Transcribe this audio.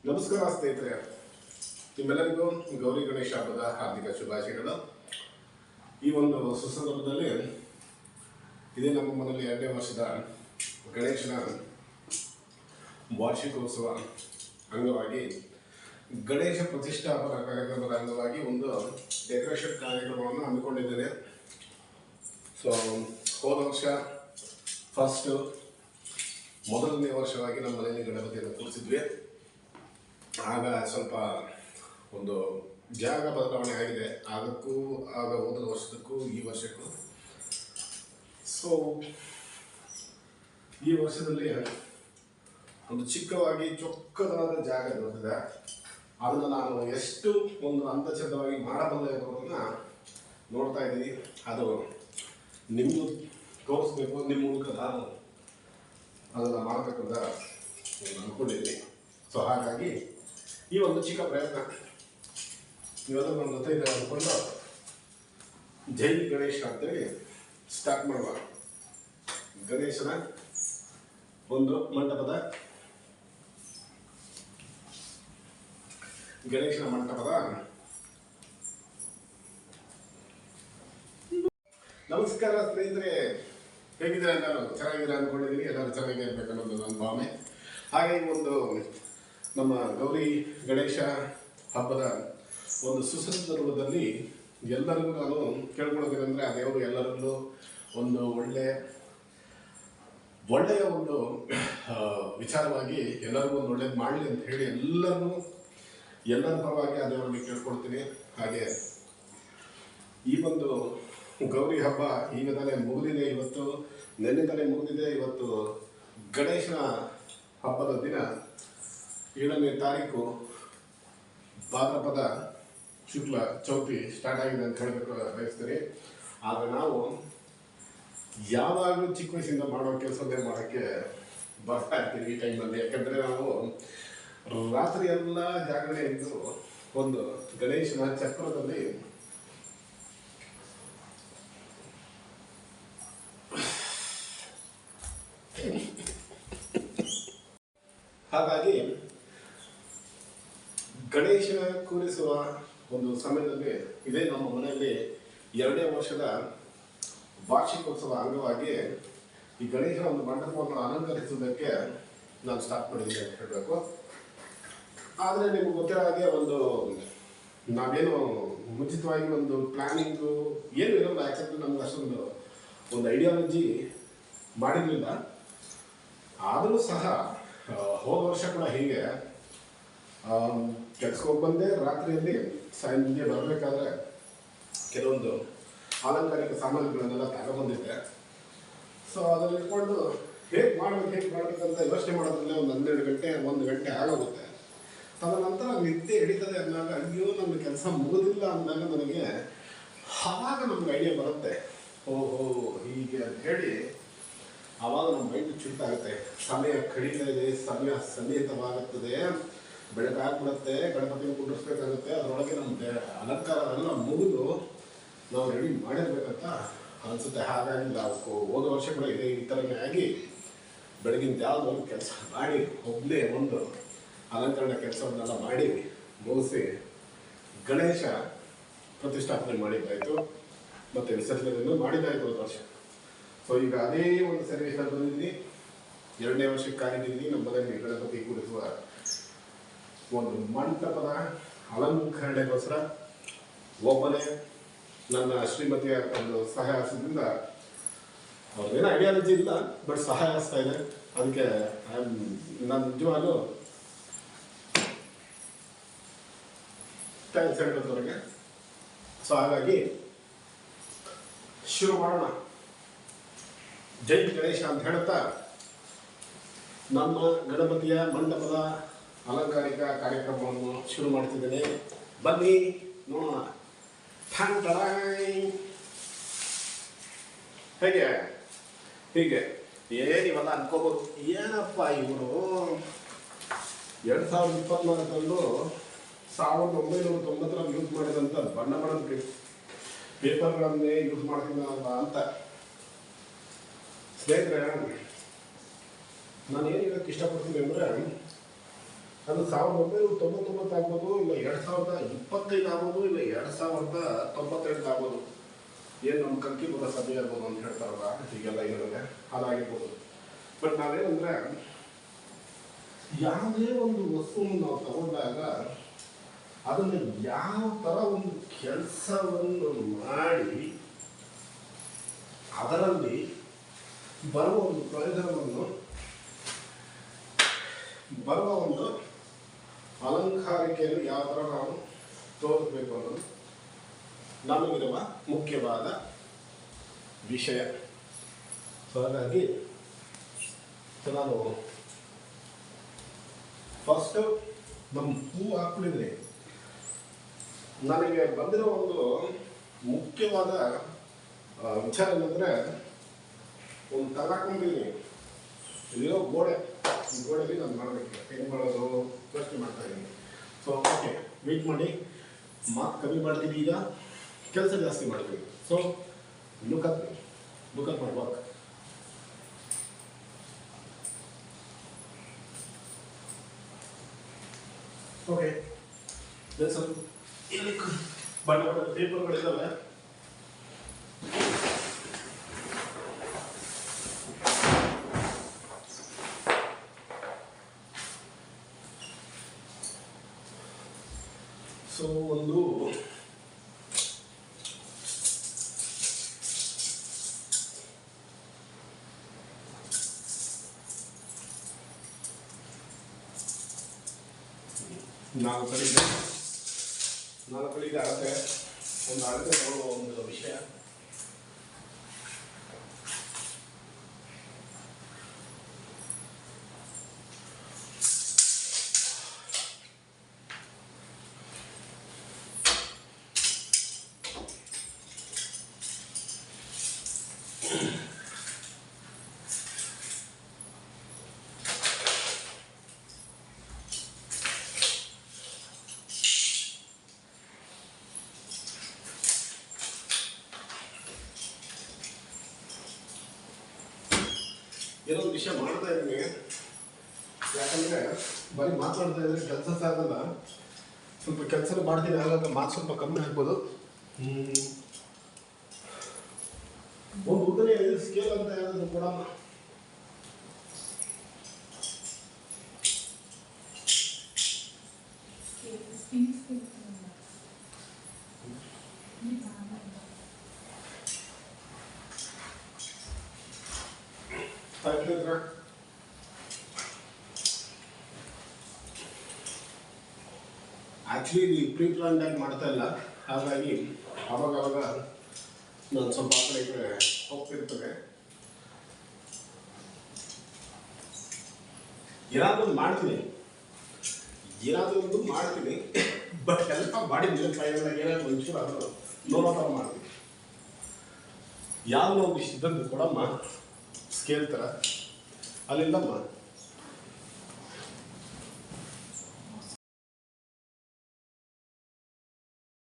ನಮಸ್ಕಾರ ಸ್ನೇಹಿತರೆ, ನಿಮ್ಮೆಲ್ಲರಿಗೂ ಗೌರಿ ಗಣೇಶ ಹಬ್ಬದ ಹಾರ್ದಿಕ ಶುಭಾಶಯಗಳು. ಈ ಒಂದು ಸುಸಂದರ್ಭದಲ್ಲಿ ಇದೇ ನಮ್ಮ ಮನೆಯಲ್ಲಿ 2ನೇ ವರ್ಷದ ಗಣೇಶನ ವಾರ್ಷಿಕೋತ್ಸವ ಅಂಗವಾಗಿ ಗಣೇಶ ಪ್ರತಿಷ್ಠಾಪನಾ ಕಾರ್ಯಕ್ರಮದ ಅಂಗವಾಗಿ ಒಂದು ಡೆಕೋರೇಷನ್ ಕಾರ್ಯಕ್ರಮವನ್ನು ಹಮ್ಮಿಕೊಂಡಿದ್ದೇನೆ. ಸೊ ಹೋದ ವರ್ಷ ಮೊದಲನೇ ವರ್ಷವಾಗಿ ನಮ್ಮ ಮನೆಯಲ್ಲಿ ಗಣಪತಿಯನ್ನು ಕೂರಿಸಿದ್ವಿ. ಆಗ ಸ್ವಲ್ಪ ಒಂದು ಜಾಗ ಬದಲಾವಣೆ ಆಗಿದೆ, ಆಗ ಹೋದ ವರ್ಷಕ್ಕೂ ಈ ವರ್ಷಕ್ಕೂ. ಸೊ ಈ ವರ್ಷದಲ್ಲಿ ಒಂದು ಚಿಕ್ಕವಾಗಿ ಚೊಕ್ಕದಾದ ಜಾಗ ದೊರೆತಿದೆ. ಅದನ್ನು ನಾನು ಎಷ್ಟು ಒಂದು ಅಂತಚಂದವಾಗಿ ಮಾಡಬಲ್ಲೆ ಅನ್ನೋದನ್ನು ನೋಡ್ತಾ ಇದ್ದೀನಿ. ಅದು ನಿಮ್ಮದು ತೋರಿಸ್ಬೇಕು, ನಿಮ್ಮ ಮೂಲಕ ನಾನು ಅದನ್ನು ಮಾಡಬೇಕು ಅಂತ ಅಂದ್ಕೊಂಡಿದ್ದೀನಿ. ಸೊ ಹಾಗಾಗಿ ಈ ಒಂದು ಚಿಕ್ಕ ಪ್ರಯತ್ನ ಇವೆಲ್ಲ ನನ್ನ ಜೊತೆ ಇದೆ ಅಂದ್ಕೊಂಡು ಜೈ ಗಣೇಶ ಅಂತೇಳಿ ಸ್ಟಾರ್ಟ್ ಮಾಡುವ. ಗಣೇಶನ ಒಂದು ಮಂಟಪದ ನಮಸ್ಕಾರ ಸ್ನೇಹಿತರೆ, ಹೇಗಿದ್ದೀರಾ? ಎಲ್ಲರೂ ಚೆನ್ನಾಗಿದ್ದೀರಾ ಅಂದ್ಕೊಂಡಿದ್ದೀನಿ. ಎಲ್ಲರೂ ಚೆನ್ನಾಗಿರ್ಬೇಕು ಅನ್ನೋದು ನನ್ನ ಭಾವನೆ. ಹಾಗೆ ಒಂದು ನಮ್ಮ ಗೌರಿ ಗಣೇಶ ಹಬ್ಬದ ಒಂದು ಸುಸಂದರ್ಭದಲ್ಲಿ ಎಲ್ಲರಿಗೂ ನಾನು ಕೇಳ್ಕೊಳ್ಳೋದೇನೆಂದರೆ, ಆ ದೇವರು ಎಲ್ಲರಲ್ಲೂ ಒಂದು ಒಳ್ಳೆಯ ಒಂದು ವಿಚಾರವಾಗಿ ಎಲ್ಲರಿಗೂ ಒಂದು ಒಳ್ಳೇದು ಮಾಡಲಿ ಅಂತ ಹೇಳಿ ಎಲ್ಲರ ಪರವಾಗಿ ಆ ದೇವರಲ್ಲಿ ಕೇಳ್ಕೊಳ್ತೀನಿ. ಹಾಗೆ ಈ ಒಂದು ಗೌರಿ ಹಬ್ಬ ಈಗ ತಾನೇ ಮುಗಿದಿದೆ, ನೆನ್ನೆ ತಾನೇ ಮುಗಿದಿದೆ. ಇವತ್ತು ಗಣೇಶನ ಹಬ್ಬದ ದಿನ 7ನೇ ತಾರೀಕು ಭಾದ್ರಪದ ಶುಕ್ಲ ಚೌತಿ ಸ್ಟಾರ್ಟ್ ಆಗಿದೆ ಅಂತ ಹೇಳಬೇಕು ಬಯಸ್ತೀನಿ. ಆದರೆ ನಾವು ಯಾವಾಗಲೂ ಚಿಕ್ಕ ವಯಸ್ಸಿಂದ ಮಾಡೋ ಕೆಲಸದೇ ಮಾಡೋಕ್ಕೆ ಬರ್ತಾ ಇರ್ತೀವಿ ಈ ಟೈಮಲ್ಲಿ. ಯಾಕಂದರೆ ನಾವು ರಾತ್ರಿ ಎಲ್ಲ ಜಾಗರಣೆ ಇದ್ದು ಒಂದು ಗಣೇಶನ ಚಕ್ರದಲ್ಲಿ ಹಾಗಾಗಿ ಗಣೇಶನ ಕೂರಿಸುವ ಒಂದು ಸಮಯದಲ್ಲಿ ಇದೇ ನಮ್ಮ ಮನೆಯಲ್ಲಿ 2ನೇ ವರ್ಷದ ವಾರ್ಷಿಕೋತ್ಸವ ಅಂಗವಾಗಿ ಈ ಗಣೇಶನ ಒಂದು ಮಂಟಪವನ್ನು ಅಲಂಕರಿಸುವುದಕ್ಕೆ ನಾನು ಸ್ಟಾರ್ಟ್ ಮಾಡಿದ್ದೀನಿ ಅಂತ ಹೇಳಬೇಕು. ಆದರೆ ನಿಮ್ಗೆ ಗೊತ್ತಿರೋ ಹಾಗೆ ನಾವೇನು ಮುಂಚಿತವಾಗಿ ಒಂದು ಪ್ಲ್ಯಾನಿಂಗು ಏನು ಇರೋಲ್ಲ. ಯಾಕಂದರೆ ನಮ್ಗೆ ಅಷ್ಟೊಂದು ಒಂದು ಐಡಿಯಾಲಜಿ ಮಾಡಿರಲಿಲ್ಲ. ಆದರೂ ಸಹ ಹೋದ ವರ್ಷ ಕೂಡ ಹೀಗೆ ಕೆಲ್ಸಕ್ಕೆ ಹೋಗಿ ಬಂದೆ. ರಾತ್ರಿಯಲ್ಲಿ ಸಂಜೆ ಬರಬೇಕಾದ್ರೆ ಕೆಲವೊಂದು ಅಲಂಕಾರಿಕ ಸಾಮಗ್ರಿಗಳನ್ನೆಲ್ಲ ತಗೊಬಂದಿದ್ದೆ. ಸೊ ಅದನ್ನು ಇಟ್ಕೊಂಡು ಹೇಗೆ ಮಾಡಬೇಕಂತ ಯೋಚನೆ ಮಾಡೋದ್ರಲ್ಲೇ ಒಂದು 1 ಗಂಟೆ ಆಗೋಗುತ್ತೆ. ತದನಂತರ ನಿದ್ದೆ ಹಿಡಿತದೆ ಅಂದಾಗ, ಅಯ್ಯೋ ನನ್ನ ಕೆಲಸ ಮುಗಿದಿಲ್ಲ ಅಂದಾಗ ಆವಾಗ ನಮ್ಗೆ ಐಡಿಯಾ ಬರುತ್ತೆ, ಓಹೋ ಹೀಗೆ ಅಂತ ಹೇಳಿ. ಆವಾಗ ನಮ್ಮ ಮೈಂಡ್ ಚುಟ್ಟಾಗುತ್ತೆ. ಸಮಯ ಕಡಿಮೆ ಇದೆ, ಸಮಯ ಸನ್ನಿಹಿತವಾಗುತ್ತದೆ, ಬೆಳಕಾಗ್ಬಿಡುತ್ತೆ, ಗಣಪತಿಯನ್ನು ಕುಂಡಿಸ್ಬೇಕಾಗುತ್ತೆ. ಅದರೊಳಗೆ ನಮ್ಮ ಅಲಂಕಾರ ಎಲ್ಲ ಮುಗಿದು ನಾವು ರೆಡಿ ಮಾಡಿರ್ಬೇಕಂತ ಅನಿಸುತ್ತೆ. ಹಾಗಾಗಿ ನಾವು ಹೋದ ವರ್ಷ ಕೂಡ ಈ ಥರನೇ ಆಗಿ ಬೆಳಗಿನ ಯಾವುದೋ ಒಂದು ಕೆಲಸ ಮಾಡಿ ಒಬ್ಬನೇ ಒಂದು ಅಲಂಕರಣ ಕೆಲಸವನ್ನೆಲ್ಲ ಮಾಡಿ ಮುಗಿಸಿ ಗಣೇಶ ಪ್ರತಿಷ್ಠಾಪನೆ ಮಾಡಿದ್ದಾಯಿತು ಮತ್ತು ವಿಸರ್ಜನೆಯನ್ನು ಮಾಡಿದ್ದಾಯಿತು ಹೋದ ವರ್ಷ. ಸೊ ಈಗ ಅದೇ ಒಂದು ಸರ್ವಿಸಲ್ಲಿ ಬಂದಿದ್ದೀನಿ. 2ನೇ ವರ್ಷಕ್ಕೆ ಕಾಲಿದ್ದೀನಿ. ನಮ್ಮ ಮನೆಯಲ್ಲಿ ಗಣಪತಿ ಕೂರಿಸುವ ಒಂದು ಮಂಟಪದ ಅಲಂಕರಣೆಗೋಸ್ಕರ ಒಬ್ಬನೇ ನನ್ನ ಶ್ರೀಮತಿಯ ಒಂದು ಸಹಾಯದಿಂದ, ಅವ್ರದ್ದೇನೋ ಐಡಿಯಾಲಜಿ ಇಲ್ಲ, ಬಟ್ ಸಹಾಯ ಆಗ್ತಾ ಇದೆ. ಅದಕ್ಕೆ ನಾನು ನಿಜವಾಗ್ಲೂ ಥ್ಯಾಂಕ್ಸ್ ಹೇಳೋದ್ರವರೆಗೆ. ಸೊ ಹಾಗಾಗಿ ಶುರು ಮಾಡೋಣ. ಜೈ ಗಣೇಶ ಅಂತ ಹೇಳುತ್ತಾ ನಮ್ಮ ಗಣಪತಿಯ ಮಂಟಪದ ಅಲಂಕಾರಿಕ ಕಾರ್ಯಕ್ರಮವನ್ನು ಶುರು ಮಾಡ್ತಿದ್ದೇನೆ. ಬನ್ನಿ ನೋಡೋಣ. ಹೀಗೆ ಏನಿವಲ್ಲ ಅನ್ಕೋಬೋದು, ಏನಪ್ಪ ಇವರು 2024 1990 ಯೂಸ್ ಮಾಡಿದಂಥ ಬಣ್ಣದ ಪೇಪರ್ಗಳನ್ನೇ ಯೂಸ್ ಮಾಡ್ತೀನಲ್ಲ ಅಂತ. ಸ್ನೇಹಿತರೆ, ನಾನು ಏನು ಹೇಳೋಕ್ಕೆ ಇಷ್ಟಪಡ್ತೀನಿ ಅಂದರೆ, ಅದು 1999 ಆಗ್ಬೋದು, ಇಲ್ಲ 2025 ಆಗ್ಬೋದು, ಇಲ್ಲ 2098 ಆಗ್ಬೋದು. ಏನು ನಮ್ಮ ಕಲ್ಕಿ ಬರೋ ಸಮಯ ಆಗ್ಬೋದು ಅಂತ ಹೇಳ್ತಾರಲ್ಲ, ಹೀಗೆಲ್ಲ ಇರೋದೆ ಅದಾಗಿರ್ಬೋದು. ಬಟ್ ನಾವೇನಂದ್ರೆ ಯಾವುದೇ ಒಂದು ವಸ್ತುವನ್ನು ನಾವು ತಗೊಂಡಾಗ ಅದನ್ನು ಯಾವ ಥರ ಒಂದು ಕೆಲಸವನ್ನು ಮಾಡಿ ಅದರಲ್ಲಿ ಬರುವ ಒಂದು ಪ್ರಯೋಜನವನ್ನು, ಬರುವ ಒಂದು ಅಲಂಕಾರಿಕೆಯನ್ನು ಯಾವ ಥರ ನಾವು ತೋರಿಸ್ಬೇಕು ಅನ್ನೋದು ನಮಗಿರುವ ಮುಖ್ಯವಾದ ವಿಷಯ. ಸೊ ಹಾಗಾಗಿ ನಾನು ಫಸ್ಟು ನಮ್ಮ ಹೂ ಹಾಕ್ಬಿಟ್ಟಿದ್ರಿ. ನನಗೆ ಬಂದಿರೋ ಒಂದು ಮುಖ್ಯವಾದ ವಿಚಾರ ಏನಂದರೆ, ಒಂದು ತಗೊಂಡಿದ್ದೀನಿ ಇಲ್ಲಿರೋ ಗೋಡೆ, ಈ ಗೋಡೆಯಲ್ಲಿ ನಾನು ಮಾಡಬೇಕು. ಹೆಂಗೆ ಮಾಡೋದು ಯೋಚನೆ ಮಾಡ್ತಾ ಇದ್ದೀನಿ. ಸೊ ಓಕೆ, ವೆಯ್ಟ್ ಮಾಡಿ, ಮಾತು ಕಮ್ಮಿ ಮಾಡ್ತೀನಿ, ಈಗ ಕೆಲಸ ಜಾಸ್ತಿ ಮಾಡ್ತೀನಿ. So look up my work. Okay, ಸ್ವಲ್ಪ ಇಲ್ಲಿ ಬಣ್ಣ ಬಣ್ಣದ ಪೇಪರ್ಗಳಿದ್ದಾವೆ. ಸೊ ಒಂದು ನಾಲ್ಕು ಕಡೆಗೆ ಅಳತೆ, ಒಂದು ಅಳತೆ ತಗೊಳ್ಳೋ ಒಂದು ವಿಷಯ. ಏನೋ ಒಂದು ವಿಷಯ ಮಾಡ್ತಾ ಇದ್ದೀನಿ, ಯಾಕಂದರೆ ಬರೀ ಮಾತಾಡ್ತಾ ಇದ್ರೆ ಕೆಲಸ ಸಾಗಲ್ಲ. ಸ್ವಲ್ಪ ಕೆಲಸ ಮಾಡ್ತೀನಿ, ಆಗಾಗ ಮಾತು ಸ್ವಲ್ಪ ಕಮ್ಮಿ ಆಗ್ಬೋದು. ಒಂದು ಉದ್ದನೆ ಸ್ಕೇಲ್ ಅಂತ ಯಾರಾದರೂ ಕೊಡಮ್ಮ. ಆ್ಯಕ್ಚುಲಿ ಇದು ಪ್ರೀ ಪ್ಲಾನ್ ಆಗಿ ಮಾಡ್ತಾ ಇಲ್ಲ, ಹಾಗಾಗಿ ಆವಾಗ ನಾನು ಸ್ವಲ್ಪ ಆ ಕಡೆ ಈ ಕಡೆ ಹೋಗ್ತಿರ್ತದೆ. ಏನಾದರೂ ಒಂದು ಮಾಡ್ತೀನಿ, ಬಟ್ ಎಲ್ಲ ಮಾಡಿದ್ಮೇಲೆ ಫೈನಲ್ ಏನಾದರೂ ಒಂಚೂರು ಅದು ನೋಡೋ ಥರ ಮಾಡ್ತೀನಿ. ಯಾವುದೋ ಒಂದು ಇದ್ದಂದು ಕೊಡಮ್ಮ ಸ್ಕೇಲ್ ಥರ, ಅಲ್ಲಿಂದಮ್ಮ